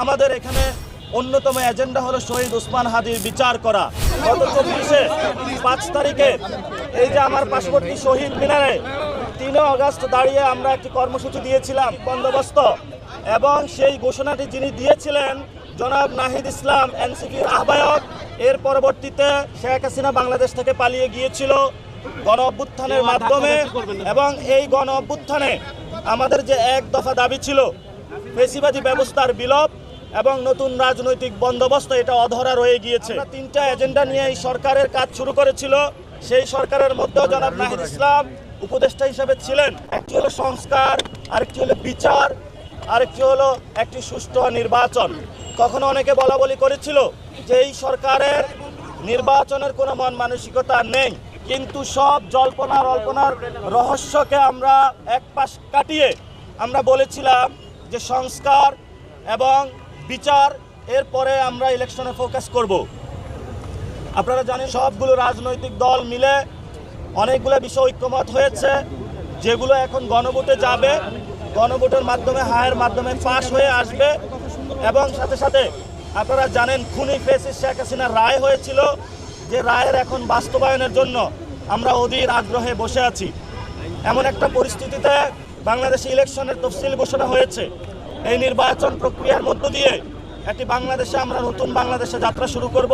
আমাদের এখানে অন্যতম এজেন্ডা হলো শহীদ ওসমান হাদির বিচার করা। গত 5 তারিখে এই যে আমার পার্শ্ববর্তী শহীদ মিনারে 3 আগস্ট দাঁড়িয়ে আমরা একটি কর্মসূচি দিয়েছিলাম বন্দোবস্ত, এবং সেই ঘোষণাটি যিনি দিয়েছিলেন জনাব নাহিদ ইসলাম এনসিপির আহ্বায়ক। এর পরবর্তীতে শেখ হাসিনা বাংলাদেশ থেকে পালিয়ে গিয়েছিল গণ অভ্যুত্থানের মাধ্যমে, এবং এই গণ অভ্যুত্থানে আমাদের যে এক দফা দাবি ছিল ফেসিবাদী ব্যবস্থার বিলোপ এবং নতুন রাজনৈতিক বন্দোবস্ত, এটা অধরা রয়ে গিয়েছে। 3টা এজেন্ডা নিয়ে এই সরকারের কাজ শুরু করেছিল। সেই সরকারের মধ্যেও জনাব নাহিদ ইসলাম উপদেষ্টা হিসেবে ছিলেন। একটি হলো সংস্কার, আরেকটি হলো বিচার, আরেকটি হলো একটি সুষ্ঠু নির্বাচন। কখনো অনেকে বলাবলি করেছিল যে এই সরকারের নির্বাচনের কোনো মন মানসিকতা নেই, কিন্তু সব জল্পনার অল্পনার রহস্যকে আমরা এক পাশ কাটিয়ে আমরা বলেছিলাম যে সংস্কার এবং বিচার, এরপরে আমরা ইলেকশনে ফোকাস করব। আপনারা জানেন সবগুলো রাজনৈতিক দল মিলে অনেকগুলো বিষয় ঐক্যমত হয়েছে, যেগুলো এখন গণভোটে যাবে। গণভোটের মাধ্যমে হায়ের মাধ্যমে পাস হয়ে আসবে, এবং সাথে সাথে আপনারা জানেন খুনি ফ্যাসিস্ট শেখ হাসিনার রায় হয়েছিল, যে রায়ের এখন বাস্তবায়নের জন্য আমরা অধীর আগ্রহে বসে আছি। এমন একটা পরিস্থিতিতে বাংলাদেশে ইলেকশনের তফসিল ঘোষণা হয়েছে। এই নির্বাচন প্রক্রিয়ার মধ্য দিয়ে একটি বাংলাদেশে আমরা নতুন বাংলাদেশে যাত্রা শুরু করব।